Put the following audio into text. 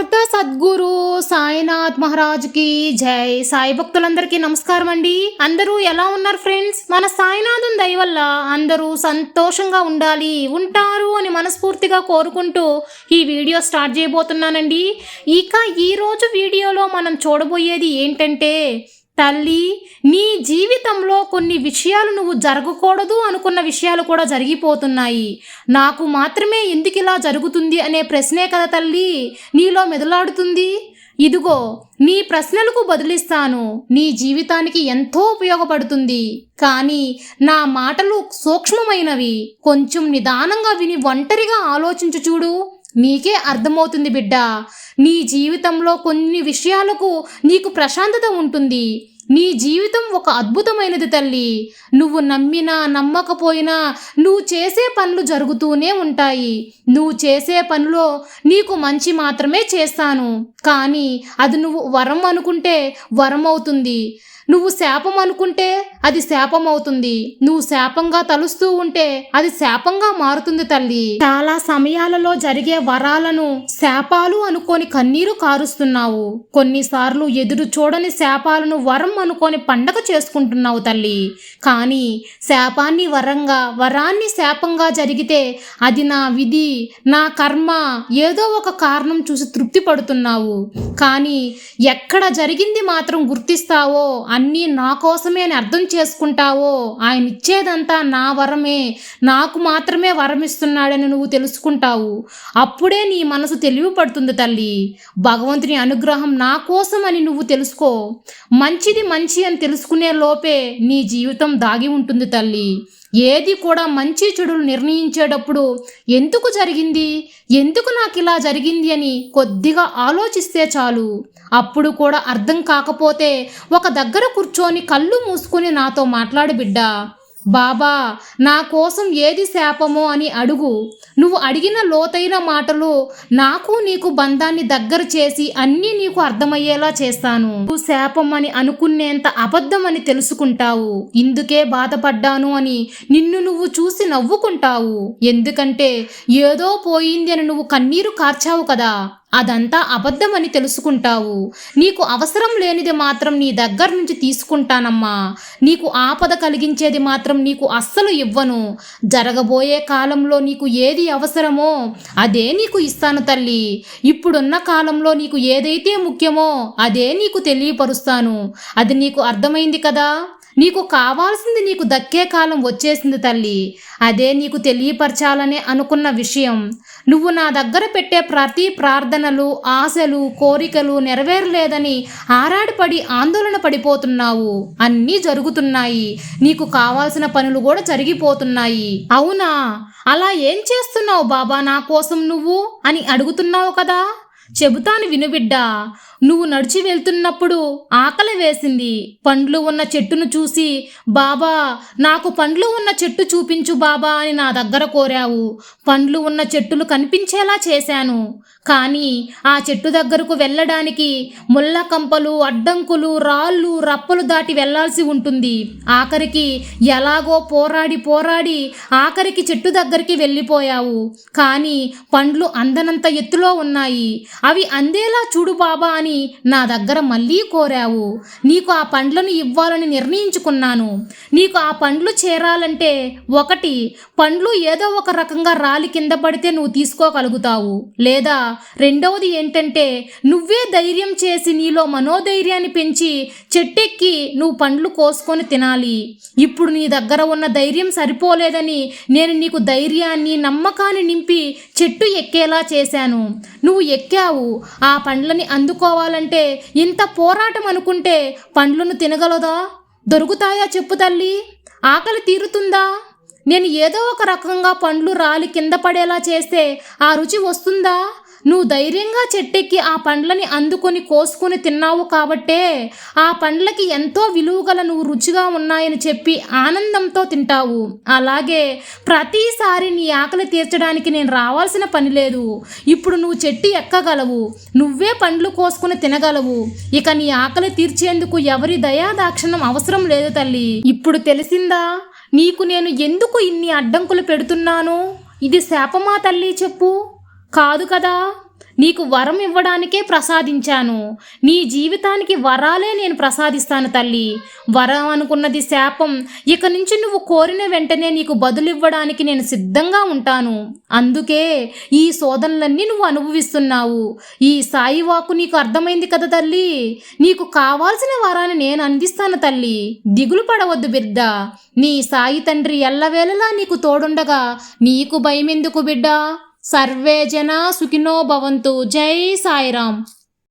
సమర్థ సద్గురు సాయినాథ్ మహారాజ్ కి జై. సాయి భక్తులందరికీ నమస్కారం అండి. అందరూ ఎలా ఉన్నారు ఫ్రెండ్స్? మన సాయినాథుని దయ వల్ల అందరూ సంతోషంగా ఉంటారు అని మనస్ఫూర్తిగా కోరుకుంటూ ఈ వీడియో స్టార్ట్ చేయబోతున్నానండి. ఇక ఈరోజు వీడియోలో మనం చూడబోయేది ఏంటంటే, తల్లి, నీ జీవితంలో కొన్ని విషయాలు నువ్వు జరగకూడదు అనుకున్న విషయాలు కూడా జరిగిపోతున్నాయి. నాకు మాత్రమే ఎందుకు ఇలా జరుగుతుంది అనే ప్రశ్నే కదా తల్లి నీలో మెదలాడుతుంది. ఇదిగో నీ ప్రశ్నలకు బదులిస్తాను. నీ జీవితానికి ఎంతో ఉపయోగపడుతుంది. కానీ నా మాటలు సూక్ష్మమైనవి. కొంచెం నిదానంగా విని ఒంటరిగా ఆలోచించు చూడు, నీకే అర్థమవుతుంది బిడ్డ. నీ జీవితంలో కొన్ని విషయాలకు నీకు ప్రశాంతత ఉంటుంది. నీ జీవితం ఒక అద్భుతమైనది తల్లి. నువ్వు నమ్మినా నమ్మకపోయినా నువ్వు చేసే పనులు జరుగుతూనే ఉంటాయి. నువ్వు చేసే పనిలో నీకు మంచి మాత్రమే చేస్తాను. కానీ అది నువ్వు వరం అనుకుంటే వరం అవుతుంది. నువ్వు శాపం అనుకుంటే అది శాపం అవుతుంది. నువ్వు శాపంగా తలుస్తూ ఉంటే అది శాపంగా మారుతుంది తల్లి. చాలా సమయాలలో జరిగే వరాలను శాపాలు అనుకొని కన్నీరు కారుస్తున్నావు. కొన్నిసార్లు ఎదురు చూడని శాపాలను వరం అనుకొని పండగ చేసుకుంటున్నావు తల్లి. కానీ శాపాన్ని వరంగా, వరాన్ని శాపంగా జరిగితే అది నా విధి, నా కర్మ, ఏదో ఒక కారణం చూసి తృప్తి పడుతున్నావు. కానీ ఎక్కడ జరిగింది మాత్రం గుర్తిస్తావో, అన్నీ నా కోసమే అని అర్థం చేసుకుంటావో, ఆయన ఇచ్చేదంతా నా వరమే, నాకు మాత్రమే వరమిస్తున్నాడని నువ్వు తెలుసుకుంటావు. అప్పుడే నీ మనసు తెలివిపడుతుంది తల్లి. భగవంతుని అనుగ్రహం నా కోసం అని నువ్వు తెలుసుకో. మంచిది మంచి అని తెలుసుకునే లోపే నీ జీవితం దాగి ఉంటుంది తల్లి. ఏది కూడా మంచి చెడులు నిర్ణయించేటప్పుడు ఎందుకు జరిగింది, ఎందుకు నాకు ఇలా జరిగింది అని కొద్దిగా ఆలోచిస్తే చాలు. అప్పుడు కూడా అర్థం కాకపోతే ఒక దగ్గర కూర్చొని కళ్ళు మూసుకొని నాతో మాట్లాడు బిడ్డ. బాబా, నా కోసం ఏది శాపమో అని అడుగు. నువ్వు అడిగిన లోతైన మాటలు నాకు నీకు బంధాన్ని దగ్గర చేసి అన్నీ నీకు అర్థమయ్యేలా చేస్తాను. నువ్వు శాపం అని అనుకునేంత అబద్ధం అని తెలుసుకుంటావు. ఇందుకే బాధపడ్డాను అని నిన్ను నువ్వు చూసి నవ్వుకుంటావు. ఎందుకంటే ఏదో పోయింది అని నువ్వు కన్నీరు కార్చావు కదా, అదంతా అబద్ధం అని తెలుసుకుంటావు. నీకు అవసరం లేనిది మాత్రం నీ దగ్గర నుంచి తీసుకుంటానమ్మా. నీకు ఆపద కలిగించేది మాత్రం నీకు అస్సలు ఇవ్వను. జరగబోయే కాలంలో నీకు ఏది అవసరమో అదే నీకు ఇస్తాను తల్లి. ఇప్పుడున్న కాలంలో నీకు ఏదైతే ముఖ్యమో అదే నీకు తెలియపరుస్తాను. అది నీకు అర్థమైంది కదా. నీకు కావాల్సింది నీకు దక్కే కాలం వచ్చేసింది తల్లి. అదే నీకు తెలియపరచాలనే అనుకున్న విషయం. నువ్వు నా దగ్గర పెట్టే ప్రతి ప్రార్థనలు, ఆశలు, కోరికలు నెరవేరలేదని ఆరాడిపడి ఆందోళన పడిపోతున్నావు. అన్నీ జరుగుతున్నాయి. నీకు కావాల్సిన పనులు కూడా జరిగిపోతున్నాయి. అవునా, అలా ఏం చేస్తున్నావు బాబా నా కోసం నువ్వు అని అడుగుతున్నావు కదా. చెబుతాను విను బిడ్డ. నువ్వు నడిచి వెళ్తున్నప్పుడు ఆకలి వేసింది. పండ్లు ఉన్న చెట్టును చూసి, బాబా నాకు పండ్లు ఉన్న చెట్టు చూపించు బాబా అని నా దగ్గర కోరావు. పండ్లు ఉన్న చెట్టులు కనిపించేలా చేశాను. కానీ ఆ చెట్టు దగ్గరకు వెళ్ళడానికి ముళ్ళ కంపలు, అడ్డంకులు, రాళ్ళు, రప్పలు దాటి వెళ్లాల్సి ఉంటుంది. ఆఖరికి ఎలాగో పోరాడి ఆఖరికి చెట్టు దగ్గరికి వెళ్ళిపోయావు. కానీ పండ్లు అందనంత ఎత్తులో ఉన్నాయి. అవి అందేలా చూడు బాబా అని నా దగ్గర మళ్ళీ కోరావు. నీకు ఆ పండ్లను ఇవ్వాలని నిర్ణయించుకున్నాను. నీకు ఆ పండ్లు చేరాలంటే, ఒకటి, పండ్లు ఏదో ఒక రకంగా రాలి కింద పడితే నువ్వు తీసుకోగలుగుతావు. లేదా రెండవది ఏంటంటే, నువ్వే ధైర్యం చేసి నీలో మనోధైర్యాన్ని పెంచి చెట్టెక్కి నువ్వు పండ్లు కోసుకొని తినాలి. ఇప్పుడు నీ దగ్గర ఉన్న ధైర్యం సరిపోలేదని నేను నీకు ధైర్యాన్ని, నమ్మకాన్ని నింపి చెట్టు ఎక్కేలా చేశాను. నువ్వు ఎక్కావు. ఆ పండ్లని అందుకోవాలంటే ఇంత పోరాటం అనుకుంటే పండ్లను తినగలదా? దొరుకుతాయా చెప్పు తల్లి? ఆకలి తీరుతుందా? నేను ఏదో ఒక రకంగా పండ్లు రాలి కింద పడేలా చేస్తే ఆ రుచి వస్తుందా? నువ్వు ధైర్యంగా చెట్టెక్కి ఆ పండ్లని అందుకొని కోసుకొని తిన్నావు కాబట్టే ఆ పండ్లకి ఎంతో విలువగల నువ్వు రుచిగా ఉన్నాయని చెప్పి ఆనందంతో తింటావు. అలాగే ప్రతిసారి నీ ఆకలి తీర్చడానికి నేను రావాల్సిన పని లేదు. ఇప్పుడు నువ్వు చెట్టు ఎక్కగలవు, నువ్వే పండ్లు కోసుకొని తినగలవు. ఇక నీ ఆకలి తీర్చేందుకు ఎవరి దయాదాక్షిణ్యం అవసరం లేదు తల్లి. ఇప్పుడు తెలిసిందా నీకు నేను ఎందుకు ఇన్ని అడ్డంకులు పెడుతున్నాను? ఇది శాపమా తల్లి చెప్పు? కాదు కదా. నీకు వరం ఇవ్వడానికే ప్రసాదించాను. నీ జీవితానికి వరాలే నేను ప్రసాదిస్తాను తల్లి. వరం అనుకున్నది శాపం. ఇక నుంచి నువ్వు కోరిన వెంటనే నీకు బదులివ్వడానికి నేను సిద్ధంగా ఉంటాను. అందుకే ఈ శోధనలన్నీ నువ్వు అనుభవిస్తున్నావు. ఈ సాయి వాక్కు నీకు అర్థమైంది కదా తల్లి. నీకు కావాల్సిన వరాన్ని నేను అందిస్తాను తల్లి. దిగులు పడవద్దు బిడ్డ. నీ సాయి తండ్రి ఎల్లవేళలా నీకు తోడుండగా నీకు భయమెందుకు బిడ్డ. సర్వే జన సుఖినో భవంతు. జై సాయిరాం.